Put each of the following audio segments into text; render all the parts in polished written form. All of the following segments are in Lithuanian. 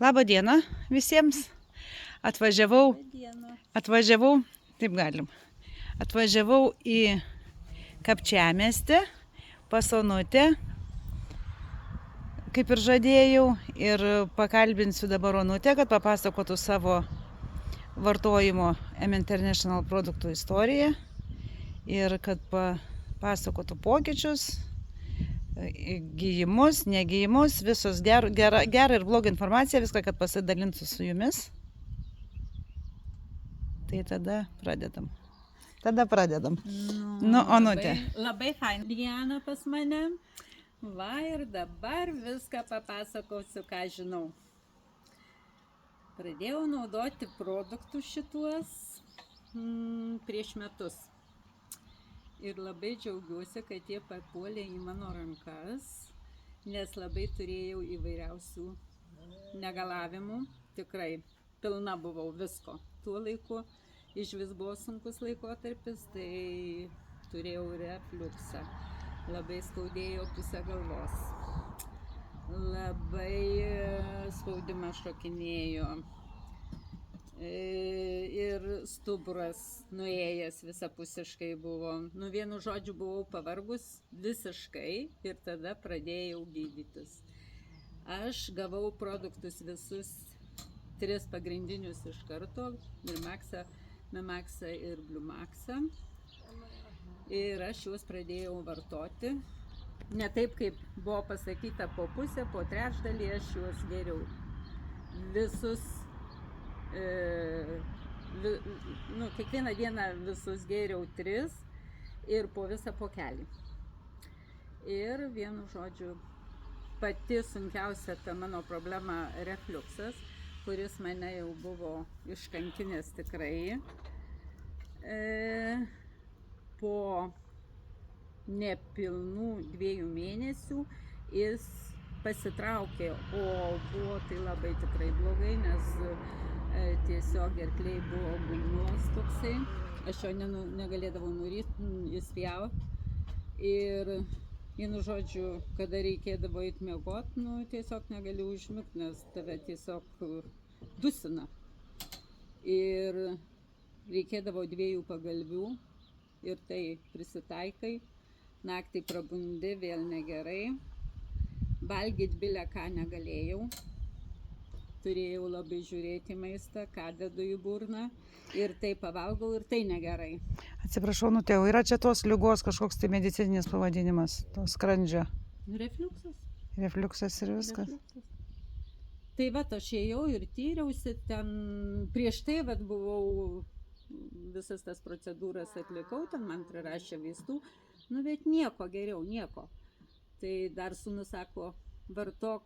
Labą dieną visiems. Atvažiavau, taip galim. Atvažiavau į Kapčiamiestį pas Onutę, kaip ir žadėjau, ir pakalbinsiu dabar Onutę, kad papasakotų savo vartojimo M International produktų istoriją ir kad papasakotų pokyčius, gyjimus, negyjimus, visos gerą ir blogą informaciją, viską, kad pasidalintų su jumis. Tai tada pradedam. Onutė. Labai fain diena pas mane. Va ir dabar viską papasakosiu, ką žinau. Pradėjau naudoti produktus šituos prieš metus. Ir labai džiaugiuosi, kad jie papuolė į mano rankas, nes labai turėjau įvairiausių negalavimų. Tikrai pilna buvau visko. Tuo laiku išvis buvo sunkus laikotarpis, tai turėjau refliuksą. Labai skaudėjo pusę galvos. Labai spaudimas šokinėjo. Ir stuburas nuėjęs visapusiškai buvo. Vienu žodžiu buvau pavargus visiškai ir tada pradėjau gydytis. Aš gavau produktus visus 3 pagrindinius iš karto, Memaxą ir Bluemaxą. Ir aš juos pradėjau vartoti. Ne taip, kaip buvo pasakyta, po pusę, po trečdalį aš juos geriau. Visus, kiekvieną dieną visus geriau 3 ir po visą pokelį. Ir vienu žodžiu, pati sunkiausia ta mano problema refliuksas, kuris mane jau buvo iškankinęs tikrai. Po nepilnų 2 mėnesių jis pasitraukė, o buvo tai labai tikrai blogai, nes tiesiog gerklėj buvo gumos toksai. Aš jo negalėdavau nuryti, jis pjauti. Ir vienu žodžiu, kada reikėdavo eiti miegot, tiesiog negali užmigti, nes tave tiesiog dusina. Ir reikėdavo 2 pagalvių ir tai prisitaikai. Naktį prabundi, vėl negerai. Valgyti bilę ką negalėjau. Turėjau labai žiūrėti maistą, ką dedu į burną. Ir tai pavalgau, ir tai negerai. Atsiprašau, Onutė, yra čia tos ligos kažkoks tai medicininis pavadinimas, to skrandžio? Refliuksas. Refliuksas ir viskas. Tai aš ėjau ir tyriausi ten, prieš tai buvau visas tas procedūras atlikau, ten man prirašė vaistų, bet nieko geriau, nieko. Tai dar sūnus sako, vartok,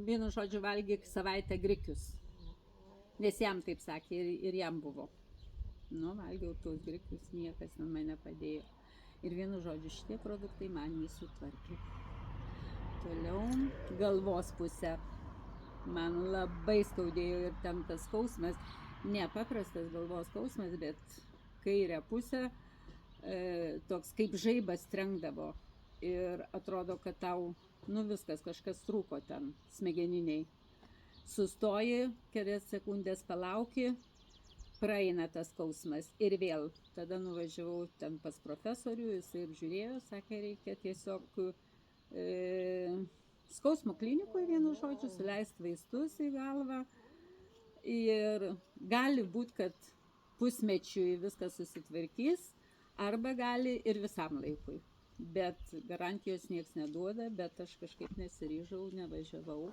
vienu žodžiu, valgyk savaitę grikius. Nes jam taip sakė ir jam buvo. Valgiau tuos grikius, niekas man nepadėjo. Ir vienu žodžiu, šitie produktai man jį sutvarkė. Toliau galvos pusė. Man labai skaudėjo ir ten tas skausmas, ne paprastas galvos skausmas, bet kairę pusę toks kaip žaibas trenkdavo. Ir atrodo, kad tau, viskas, kažkas trūko ten smegeniniai. Sustoji, kelias sekundės palauki, praeina tas skausmas ir vėl. Tada nuvažiavau ten pas profesorių, jisai apžiūrėjo, sakė, reikia tiesiog skausmo klinikoje, vienu žodžiu, suleisti vaistus į galvą. Ir gali būti, kad pusmečiui viskas susitvarkys, arba gali ir visam laikui. Bet garantijos nieks neduoda, bet aš kažkaip nesiryžau, nevažiavau.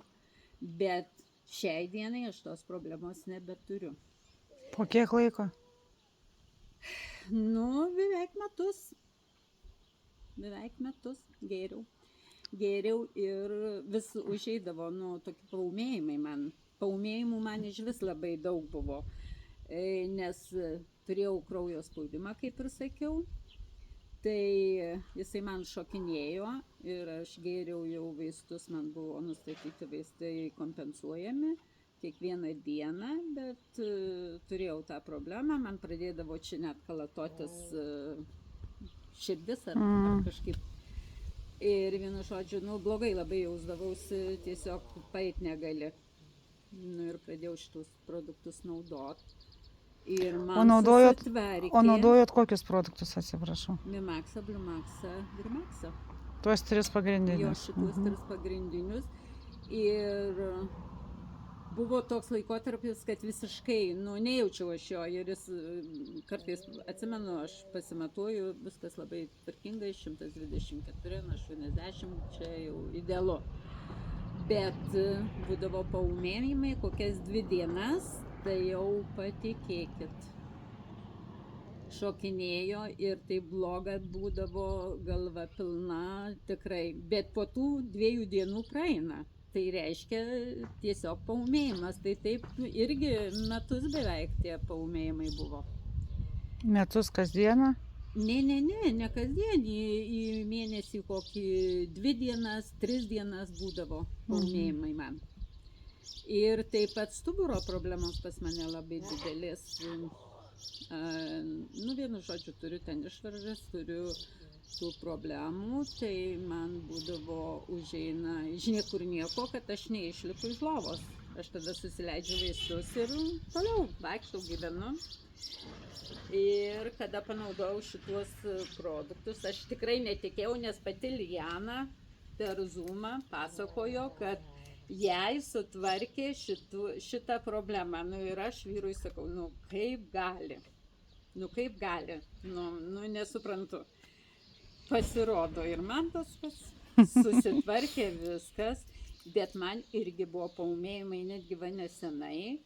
Bet šiai dienai aš tos problemos nebeturiu. Po kiek laiko? Beveik metus gėriau. Gėriau ir vis užeidavo, tokie paūmėjimai man. Paūmėjimų man iš vis labai daug buvo, nes turėjau kraujo spaudimą, kaip ir sakiau. Tai jisai man šokinėjo ir aš gėriau jau vaistus, man buvo nustatyti vaistai kompensuojami kiekvieną dieną, bet turėjau tą problemą, man pradėdavo čia net kalatotis širdis ar kažkaip. Ir vienu žodžiu, blogai labai jausdavausi, tiesiog paeit negali. Nu, ir pradėjau šitus produktus naudot. Ir O man naudojot, susitvarkė o naudojot kokius produktus, atsiprašau? Mimaxą, Bliumaxą, Grimaxą. Tuos 3 Jo pagrindinius. šitus 3 pagrindinius. Ir buvo toks laikotarpis, kad visiškai, nejaučiau aš jo. Ir jis kartais, atsimenu, aš pasimatuoju, viskas labai tvarkingai, 124/80, čia jau idealu. Bet būdavo paūmėjimai kokias 2 dienas, tai jau patikėkit. Šokinėjo ir tai bloga būdavo, galva pilna, tikrai. Bet po tų 2 dienų praeina. Tai reiškia tiesiog paūmėjimas. Tai taip irgi metus beveik tie paūmėjimai buvo. Metus kasdieną? Ne kasdien. Į mėnesį kokį 2 dienas, 3 dienas būdavo paūmėjimai man. Ir taip pat stuburo problemos pas mane labai didelės. Vienu žodžiu, turiu ten išvaržas, turiu tų problemų, tai man būdavo užeina iš niekur nieko, kad aš neišlipu iš lovos. Aš tada susileidžiu vaistus ir toliau vaikštau, gyvenu. Ir kada panaudojau šituos produktus, aš tikrai netikėjau, nes pati Liana per Zoomą pasakojo, kad jai sutvarkė šitą problemą. Ir aš vyrui sakau, kaip gali. Kaip gali. Nesuprantu. Pasirodo ir man tas susitvarkė viskas, bet man irgi buvo paūmėjimai netgi va nesenai.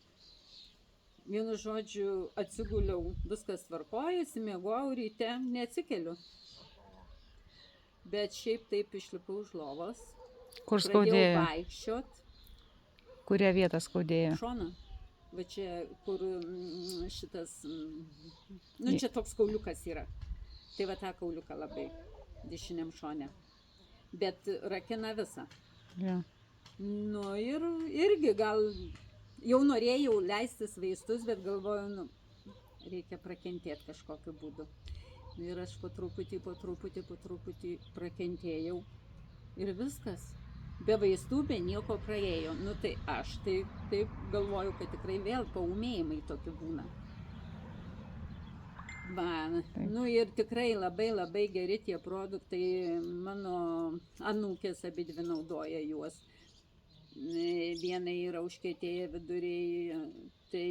Vienu žodžiu, atsiguliau, viskas tvarkoja, įsimiegojau, ryte neatsikeliu. Bet šiaip taip išlipau iš lovos. Kur skaudėjo? Pradėjau vaikščiot. Kurią vietą skaudėjo? Šoną. Va čia, kur šitas, čia toks kauliukas yra. Tai va tą kauliuką labai dešiniam šone. Bet rakina visą. Ja. Ir irgi gal jau norėjau leistis vaistus, bet galvoju, reikia prakentėti kažkokiu būdu. Ir aš po truputį prakentėjau. Ir viskas. Be vaistų, be nieko praėjo. Tai aš taip galvoju, kad tikrai vėl paūmėjimai tokie būna. Ir tikrai labai geri tie produktai, mano anūkės abidvi naudoja juos. Viena yra užkietėję viduriai, tai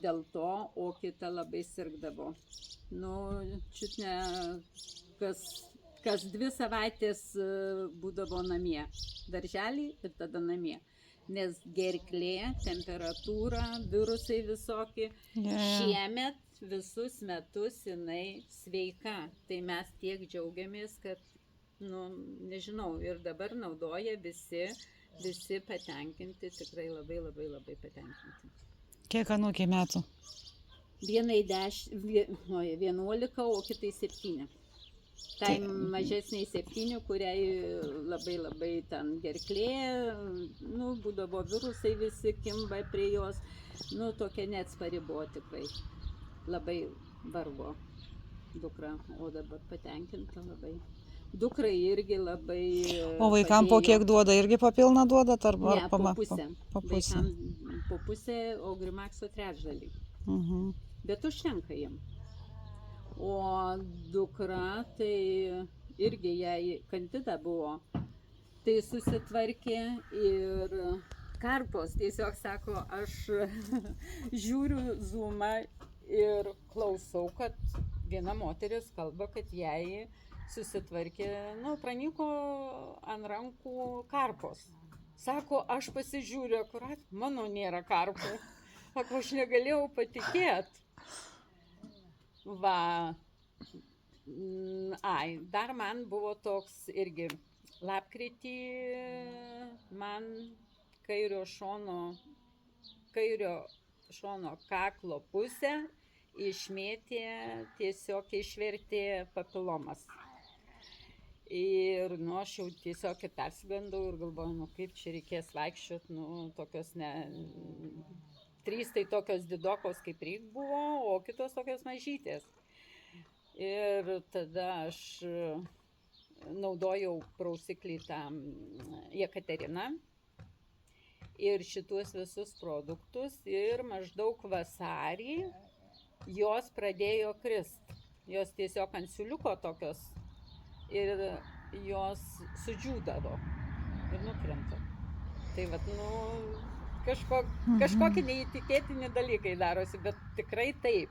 dėl to, o kita labai sirgdavo. Čiut ne kas 2 savaitės būdavo namie, darželį ir tada namie. Nes gerklė, temperatūra, virusai visokie. Šiemet visus metus jinai sveika. Tai mes tiek džiaugiamės, kad, nežinau, ir dabar naudoja visi patenkinti, tikrai labai patenkinti. Kiek anūkė metų? Vienai 11, o kitai 7. Tai mažesniai 7, kuriai labai ten gerklė, būdavo virusai visi kimba prie jos, tokia neatspari buvo tikrai. Labai vargo dukra, o dabar patenkinta labai. Dukrai irgi labai O vaikam po kiek duoda? Irgi po pilną duoda? Ne, po pusę. Vaikam po pusę, o Grimaxo 1/3. Bet užtenka jiem. O dukra, tai irgi jai kandida buvo. Tai susitvarkė ir karpos. Tiesiog sako, aš žiūriu Zoomą ir klausau, kad viena moteris kalba, kad jai susitvarkė, pranyko ant rankų karpos. Sako, aš pasižiūriu, akurat, mano nėra karpų. Sako, aš negalėjau patikėti. Dar man buvo toks irgi lapkritį, man kairio šono kaklo pusę išmėtė, tiesiog išvertė papilomas. Ir aš jau tiesiog persigandau ir galvoju, kaip čia reikės vaikščioti, tokios 3 tai tokios didokos kaip reik buvo, o kitos tokios mažytės. Ir tada aš naudojau prausiklį tą Jekateriną ir šitus visus produktus ir maždaug vasarį jos pradėjo krist. Jos tiesiog ant siūliuko tokios ir jos sudžiūdavo ir nukrenta. Tai vat, kažkokie neįtikėtini dalykai darosi, bet tikrai taip.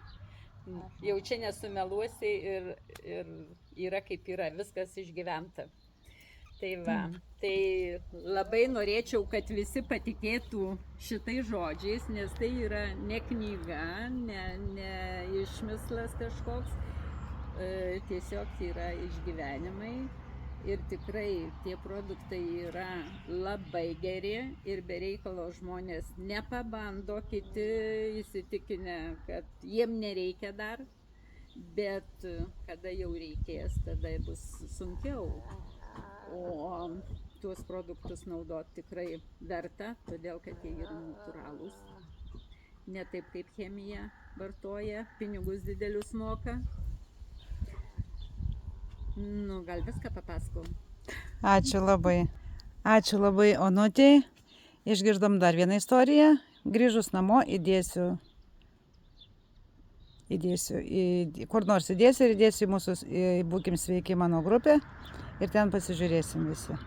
Jau čia nesumeluosi ir yra kaip yra, viskas išgyventa. Tai va, tai labai norėčiau, kad visi patikėtų šitais žodžiais, nes tai yra ne knyga, ne išmislas kažkoks, tiesiog yra išgyvenimai. Ir tikrai tie produktai yra labai geri ir be reikalo žmonės nepabando, kiti įsitikinę, kad jiem nereikia dar, bet kada jau reikės, tada bus sunkiau. O tuos produktus naudoti tikrai verta, todėl kad jie yra natūralūs. Ne taip kaip chemija vartoja, pinigus didelius moka. Gal viską papasakau. Ačiū labai. Ačiū labai Onutei. Išgirdom dar vieną istoriją. Grįžus namo įdėsiu kur nors įdėsiu ir įdėsiu į mūsų Būkim sveiki mano grupę ir ten pasižiūrėsim visi.